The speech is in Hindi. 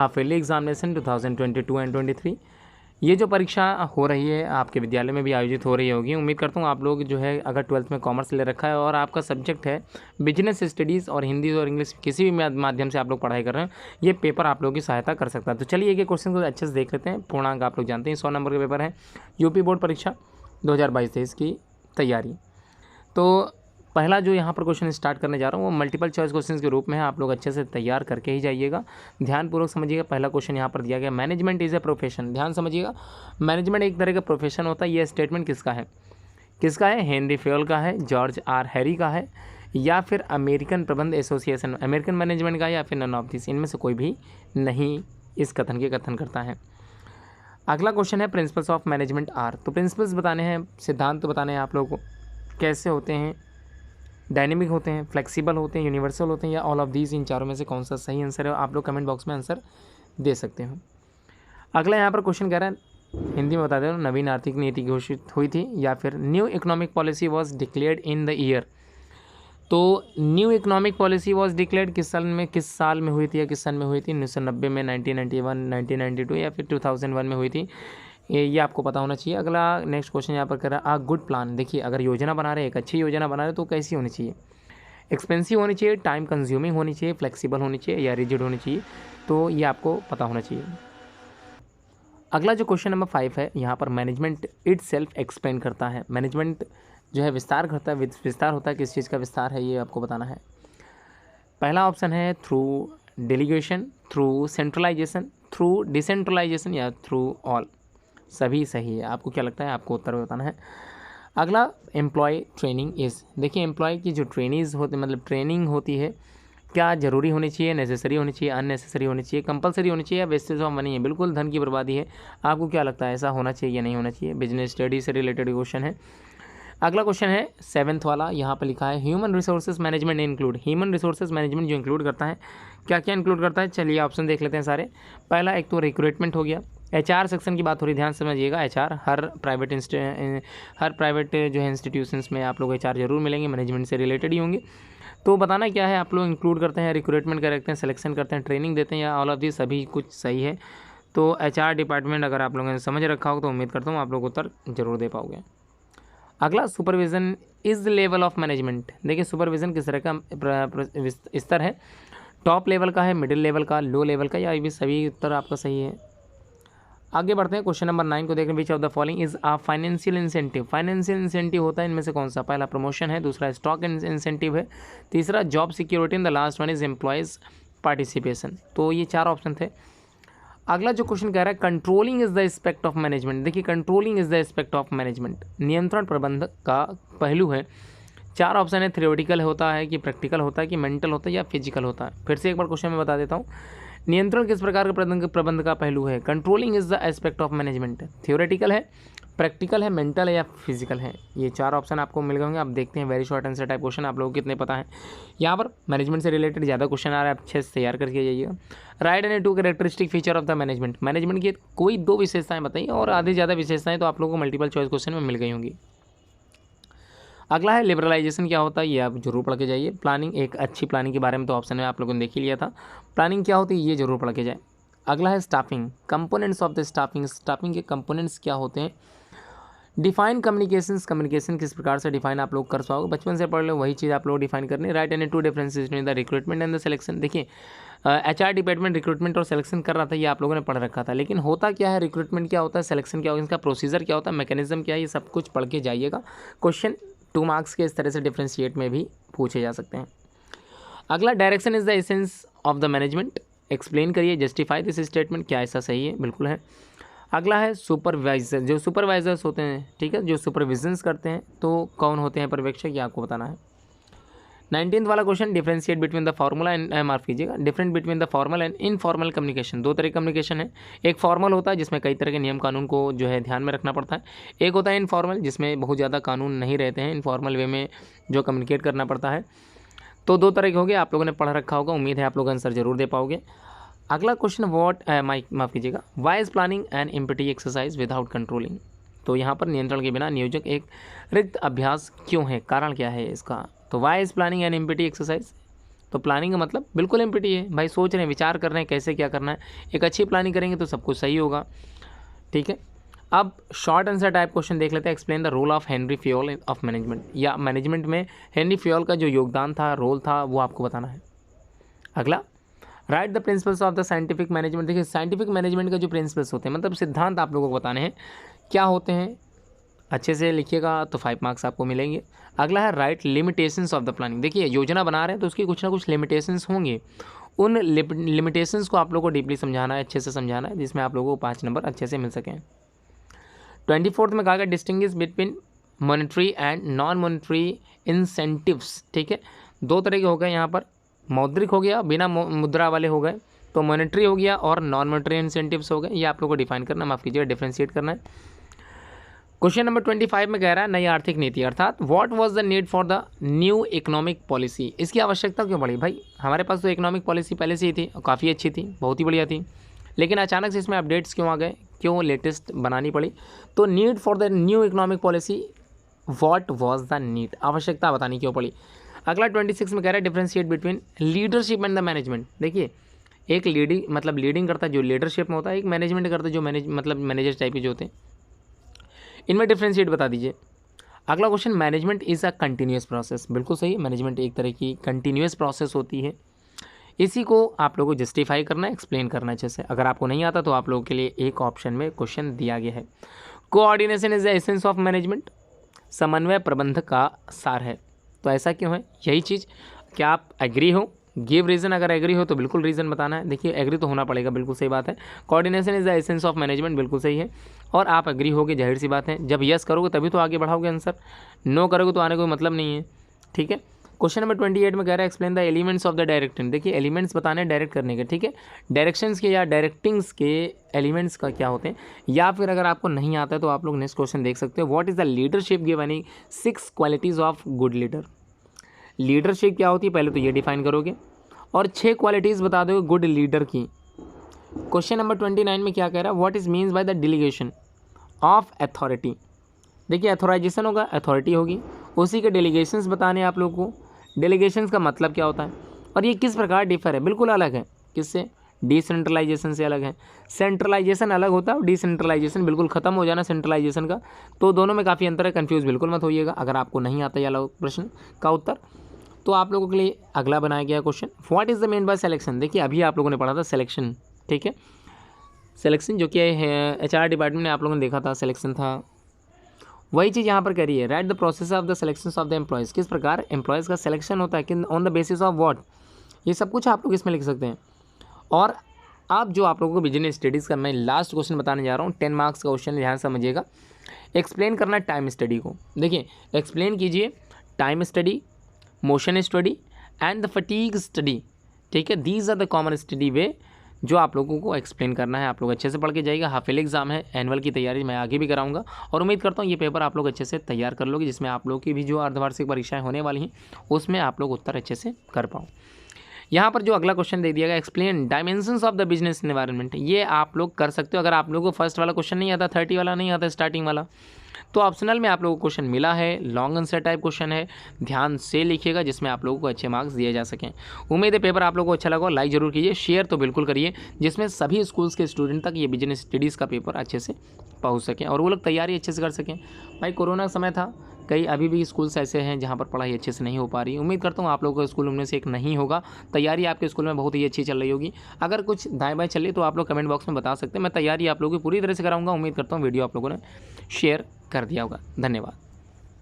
हाफ ईयरली एग्जामिनेशन 2022 एंड 23 ये जो परीक्षा हो रही है आपके विद्यालय में भी आयोजित हो रही होगी। उम्मीद करता हूँ आप लोग जो है अगर 12th में कॉमर्स ले रखा है और आपका सब्जेक्ट है बिजनेस स्टडीज़ और हिंदी और इंग्लिश किसी भी माध्यम से आप लोग पढ़ाई कर रहे हैं, ये पेपर आप लोगों की सहायता कर सकता है। तो चलिए एक क्वेश्चन को अच्छे से देख लेते हैं। पूर्णांक आप लोग जानते हैं 100 नंबर का पेपर है, यूपी बोर्ड परीक्षा 2022-23 की तैयारी। तो पहला जो यहाँ पर क्वेश्चन स्टार्ट करने जा रहा हूँ वो मल्टीपल चॉइस क्वेश्चन के रूप में है, आप लोग अच्छे से तैयार करके ही जाइएगा। ध्यानपूर्वक समझिएगा। पहला क्वेश्चन यहाँ पर दिया गया, मैनेजमेंट इज़ ए प्रोफेशन। ध्यान समझिएगा, मैनेजमेंट एक तरह का प्रोफेशन होता है। ये स्टेटमेंट किसका है? किसका है? हेनरी फेयल का है, जॉर्ज आर हैरी का है, या फिर अमेरिकन प्रबंध एसोसिएशन, अमेरिकन मैनेजमेंट का, या फिर नन ऑफ दिस, इनमें से कोई भी नहीं इस कथन के कथन करता है। अगला क्वेश्चन है प्रिंसिपल्स ऑफ मैनेजमेंट आर। तो प्रिंसिपल्स बताने हैं, सिद्धांत बताने हैं आप लोगों को, कैसे होते हैं, डायनेमिक होते हैं, फ्लेक्सिबल होते हैं, यूनिवर्सल होते हैं, या ऑल ऑफ दीज, इन चारों में से कौन सा सही आंसर है? आप लोग कमेंट बॉक्स में आंसर दे सकते हो। अगला यहाँ पर क्वेश्चन कह रहा है, हिंदी में बता दे रहा हूँ, नवीन आर्थिक नीति घोषित हुई थी, या फिर new economic policy was declared in the year. तो new economic policy was declared किस साल में हुई थी, या किस सन में हुई थी? 1990 में, 1991, 1992, या फिर 2001 में हुई थी? ये आपको पता होना चाहिए। अगला नेक्स्ट क्वेश्चन यहाँ पर कर रहा है, आ गुड प्लान। देखिए, अगर योजना बना रहे हैं, एक अच्छी योजना बना रहे तो कैसी होनी चाहिए? एक्सपेंसिव होनी चाहिए, टाइम कंज्यूमिंग होनी चाहिए, फ्लेक्सिबल होनी चाहिए, या रिजिड होनी चाहिए? तो ये आपको पता होना चाहिए। अगला जो क्वेश्चन नंबर 5 है, यहाँ पर मैनेजमेंट इट सेल्फ एक्सप्लेन करता है। मैनेजमेंट जो है विस्तार करता है, विस्तार होता है, किस चीज़ का विस्तार है ये आपको बताना है। पहला ऑप्शन है through delegation, through centralisation, through decentralisation, या थ्रू ऑल। सभी सही है। आपको क्या लगता है? आपको उत्तर बताना है। अगला एम्प्लॉय ट्रेनिंग इज़। देखिए, एम्प्लॉय की जो ट्रेनिंग होती मतलब ट्रेनिंग होती है, क्या ज़रूरी होनी चाहिए, नेसेसरी होनी चाहिए, अननेसेसरी होनी चाहिए, कंपलसरी होनी चाहिए, या वेस्टेज ऑफ मनी है, बिल्कुल धन की बर्बादी है? आपको क्या लगता है, ऐसा होना चाहिए या नहीं होना चाहिए? बिजनेस स्टडी से रिलेटेड क्वेश्चन है। अगला क्वेश्चन है 7th वाला, यहाँ पर लिखा है human resources management include. Human resources management जो इंक्लूड करता है, क्या क्या इंक्लूड करता है? चलिए ऑप्शन देख लेते हैं सारे। पहला एक तो रिक्रूटमेंट हो गया, एचआर सेक्शन की बात हो रही, ध्यान समझिएगा। एचआर हर प्राइवेट जो है इंस्टीट्यूशंस में आप लोग एचआर जरूर मिलेंगे, मैनेजमेंट से रिलेटेड ही होंगे। तो बताना क्या है, आप लोग इंक्लूड करते हैं, रिक्रूटमेंट करते हैं, सिलेक्शन करते हैं, ट्रेनिंग देते हैं, या ऑल ऑफ दिस, सभी कुछ सही है। तो एचआर डिपार्टमेंट अगर आप लोगों ने समझ रखा हो तो उम्मीद करता हूँ आप लोग उत्तर जरूर दे पाओगे। अगला supervision is level of management. देखिए, सुपरविजन किस तरह का स्तर है? टॉप लेवल का है, मिडिल लेवल का, लो लेवल का, या ये भी सभी उत्तर आपका सही है। आगे बढ़ते हैं, क्वेश्चन नंबर 9 को देख रहे हैं। Which of the following is a financial incentive. Financial incentive होता है इनमें से कौन सा? पहला प्रमोशन है, दूसरा स्टॉक इंसेंटिव है, तीसरा job security, in the last one is employees participation. तो ये 4 ऑप्शन थे। अगला जो क्वेश्चन कह रहा है, controlling is the aspect of management. देखिए, controlling is the aspect of management, नियंत्रण प्रबंधक का पहलू है। 4 ऑप्शन है, थ्योरेटिकल होता है कि प्रैक्टिकल होता है कि मेंटल होता है या फिजिकल होता है? फिर से एक बार क्वेश्चन मैं बता देता हूँ। नियंत्रण किस प्रकार का प्रबंध का पहलू है? Controlling is the aspect of management, theoretical है, प्रैक्टिकल है, मेंटल है, या फिजिकल है? ये 4 ऑप्शन आपको मिल गए होंगे। आप देखते हैं very short answer type question आप लोगों को कितने पता है। यहाँ पर मैनेजमेंट से रिलेटेड ज़्यादा क्वेश्चन आ रहा है, आप अच्छे से तैयार करके जाइएगा। Right any 2 characteristic feature of the management. Management की कोई 2 विशेषताएं बताइए, और आधी ज़्यादा विशेषताएं तो आप लोगों को मल्टीपल चॉइस क्वेश्चन में मिल गई होंगी। अगला है लिबरलाइजेशन क्या होता है, ये आप जरूर पढ़ के जाइए। प्लानिंग, एक अच्छी प्लानिंग के बारे में तो ऑप्शन में आप लोगों ने देख ही लिया था। प्लानिंग क्या होती है ये जरूर पढ़ के जाए। अगला है staffing, components of the staffing. Staffing के कंपोनेंट्स क्या होते हैं? डिफाइन कम्युनिकेशंस, कम्युनिकेशन किस प्रकार से डिफाइन आप लोग कर पाओगे, बचपन से पढ़ लो, वही चीज़ आप लोग डिफाइन करनी। Right any 2 differences between the recruitment and the selection. देखिए, एचआर डिपार्टमेंट रिक्रूटमेंट और सिलेक्शन कर रहा था, ये आप लोगों ने पढ़ रखा था, लेकिन होता क्या है, रिक्रूटमेंट क्या होता है, सिलेक्शन क्या होता है, इसका प्रोसीजर क्या होता है, मैकेनिज्म क्या है, ये सब कुछ पढ़ के जाइएगा। क्वेश्चन 2 मार्क्स के इस तरह से डिफ्रेंशिएट में भी पूछे जा सकते हैं। अगला, direction is the essence of the management. Explain करिए, जस्टिफाई दिस स्टेटमेंट, क्या ऐसा सही है? बिल्कुल है। अगला है सुपरवाइजर, जो सुपरवाइजर्स होते हैं, ठीक है, जो सुपरविजन्स करते हैं, तो कौन होते हैं पर्यवेक्षक, ये आपको बताना है। 19th वाला question, differentiate between the formula and mark कीजिएगा, different between the formal and informal communication. 2 तरह की कम्युनिकेशन है, एक फॉर्मल होता है जिसमें कई तरह के नियम कानून को जो है ध्यान में रखना पड़ता है, एक होता है इनफॉर्मल जिसमें बहुत ज़्यादा कानून नहीं रहते हैं, इनफॉर्मल वे में जो कम्युनिकेट करना पड़ता है। तो 2 तरह के हो गए, आप लोगों ने पढ़ रखा होगा, उम्मीद है आप लोग आंसर जरूर दे पाओगे। अगला क्वेश्चन, माफ़ कीजिएगा, why is planning and empty exercise without controlling. तो यहाँ पर नियंत्रण के बिना नियोजक एक रिक्त अभ्यास क्यों है, कारण क्या है इसका? तो why is planning and empty exercise तो प्लानिंग का मतलब बिल्कुल एम्प्टी है भाई, सोच रहे हैं, विचार कर रहे हैं कैसे क्या करना है। एक अच्छी प्लानिंग करेंगे तो सब कुछ सही होगा, ठीक है। अब शॉर्ट आंसर टाइप क्वेश्चन देख लेते हैं। Explain the role of Henri Fayol of management, या मैनेजमेंट में हेनरी फ्योल का जो योगदान था, रोल था, वो आपको बताना है। अगला, right the principles of the scientific management. देखिए साइंटिफिक मैनेजमेंट का जो प्रिंसिपल्स होते हैं, मतलब सिद्धांत आप लोगों को बताने हैं क्या होते हैं, अच्छे से लिखिएगा तो 5 मार्क्स आपको मिलेंगे। अगला है right limitations of the planning. देखिए योजना बना रहे हैं तो उसकी कुछ ना कुछ लिमिटेशंस होंगे, उन लिमिटेशंस को आप लोगों को डीपली समझाना है, अच्छे से समझाना है, जिसमें आप लोगों को 5 नंबर अच्छे से मिल सकें। 24 में कहा गया distinguish between monetary and non monetary incentives, ठीक है। 2 तरह के हो गए यहाँ पर, मौद्रिक हो गया, बिना मुद्रा वाले हो गए, तो मॉनेटरी हो गया और नॉन मॉनेटरी इंसेंटिव्स हो गए। ये आप लोगों को डिफाइन करना, माफ कीजिएगा, डिफ्रेंशिएट करना है। क्वेश्चन नंबर 25 में कह रहा है नई आर्थिक नीति, अर्थात what was the need for the new economic policy. इसकी आवश्यकता क्यों पड़ी भाई, हमारे पास तो इकोनॉमिक पॉलिसी पहले से ही थी और काफ़ी अच्छी थी, बहुत ही बढ़िया थी, लेकिन अचानक से इसमें अपडेट्स क्यों आ गए, क्यों लेटेस्ट बनानी पड़ी। तो need for the new economic policy, what was the need, आवश्यकता बतानी क्यों पड़ी। अगला 26 में कह रहा है differentiate between leadership and the management. देखिए एक लीडिंग मतलब लीडिंग करता है जो लीडरशिप में होता है, एक मैनेजमेंट करता है जो मैनेजर टाइप के जो होते हैं, इनमें डिफ्रेंशिएट बता दीजिए। अगला question, management is a continuous process. बिल्कुल सही है, मैनेजमेंट एक तरह की कंटिन्यूस प्रोसेस होती है। इसी को आप लोगों को जस्टिफाई करना है, एक्सप्लेन करना है अच्छे से। अगर आपको नहीं आता तो आप लोगों के लिए एक ऑप्शन में क्वेश्चन दिया गया है। Coordination is the essence of management, समन्वय प्रबंधक का सार है। तो ऐसा क्यों है, यही चीज़, क्या आप एग्री हो, गिव रीज़न, अगर एग्री हो तो बिल्कुल रीज़न बताना है। देखिए एग्री तो होना पड़ेगा, बिल्कुल सही बात है। Coordination is the essence of management, बिल्कुल सही है, और आप एग्री होगे, जाहिर सी बात है। जब यस करोगे तभी तो आगे बढ़ाओगे आंसर, नो करोगे तो आने का कोई मतलब नहीं है, ठीक है। क्वेश्चन नंबर 28 में कह रहा है explain the elements of the directing. देखिए एलिमेंट्स बताने हैं डायरेक्ट करने के, ठीक है। डायरेक्शंस के या डायरेक्टिंग्स के एलिमेंट्स का क्या होते हैं, या फिर अगर आपको नहीं आता है तो आप लोग नेक्स्ट क्वेश्चन देख सकते हो। What is the leadership given in 6 qualities of good leader. Leadership क्या होती है पहले तो ये डिफाइन करोगे, और 6 क्वालिटीज़ बता दोगे गुड लीडर की। क्वेश्चन नंबर 29 में क्या कह रहा है, what is means by the delegation of authority. देखिए अथोराइजेशन होगा, अथॉरिटी होगी, उसी के डेलीगेशंस बताने आप लोगों को। डेलीगेशंस का मतलब क्या होता है और ये किस प्रकार डिफर है, बिल्कुल अलग है, किससे, डिसेंट्रलाइजेशन से अलग है। सेंट्रलाइजेशन अलग होता है और डिसेंट्रलाइजेशन बिल्कुल ख़त्म हो जाना सेंट्रलाइजेशन का, तो दोनों में काफ़ी अंतर है, कन्फ्यूज़ बिल्कुल मत होइएगा। अगर आपको नहीं आता ये प्रश्न का उत्तर तो आप लोगों के लिए अगला बनाया गया question, what is the meant by selection. देखिए अभी आप लोगों ने पढ़ा था सिलेक्शन, ठीक है, सिलेक्शन जो कि HR डिपार्टमेंट में आप लोगों ने देखा था, सिलेक्शन था, वही चीज़ यहाँ पर कह रही है। Right the process of the selection of the employees, किस प्रकार एम्प्लॉयज़ का सिलेक्शन होता है, कि on the basis of what, ये सब कुछ आप लोग इसमें लिख सकते हैं। और आप जो आप लोगों को बिजनेस स्टडीज़ का मैं लास्ट क्वेश्चन बताने जा रहा हूँ, 10 मार्क्स का क्वेश्चन, ध्यान समझिएगा। एक्सप्लेन करना टाइम स्टडी को। देखिए एक्सप्लेन कीजिए time study, motion study and the fatigue study, ठीक है। These are the common study वे जो आप लोगों को एक्सप्लेन करना है। आप लोग अच्छे से पढ़ के जाइएगा। हाफ ईयरली एग्जाम है, एनुअल की तैयारी मैं आगे भी कराऊंगा और उम्मीद करता हूँ ये पेपर आप लोग अच्छे से तैयार कर लोगे, जिसमें आप लोग की भी जो अर्धवार्षिक परीक्षाएं होने वाली हैं उसमें आप लोग उत्तर अच्छे से कर पाओ। यहाँ पर जो अगला क्वेश्चन दे दिया गया, explain dimensions of the business environment, ये आप लोग कर सकते हो। अगर आप लोगों को फर्स्ट वाला क्वेश्चन नहीं आता, 30 वाला नहीं आता, स्टार्टिंग वाला, तो ऑप्शनल में आप लोगों को क्वेश्चन मिला है, लॉन्ग आंसर टाइप क्वेश्चन है, ध्यान से लिखिएगा जिसमें आप लोगों को अच्छे मार्क्स दिए जा सकें। उम्मीद है पेपर आप लोगों को अच्छा लगा, लाइक जरूर कीजिए, शेयर तो बिल्कुल करिए, जिसमें सभी स्कूल्स के स्टूडेंट तक ये बिजनेस स्टडीज़ का पेपर अच्छे से पहुंच सकें और वो लोग तैयारी अच्छे से कर सकें। भाई कोरोना का समय था, कई अभी भी स्कूल्स ऐसे हैं जहाँ पर पढ़ाई अच्छे से नहीं हो पा रही। उम्मीद करता हूँ आप लोगों का स्कूल उनमें से एक नहीं होगा, तैयारी आपके स्कूल में बहुत ही अच्छी चल रही होगी। अगर कुछ दाएँ बाएँ चल रही तो आप लोग कमेंट बॉक्स में बता सकते हैं, मैं तैयारी आप लोगों की पूरी तरह से कराऊंगा। उम्मीद करता हूँ वीडियो आप लोगों ने शेयर कर दिया होगा। धन्यवाद।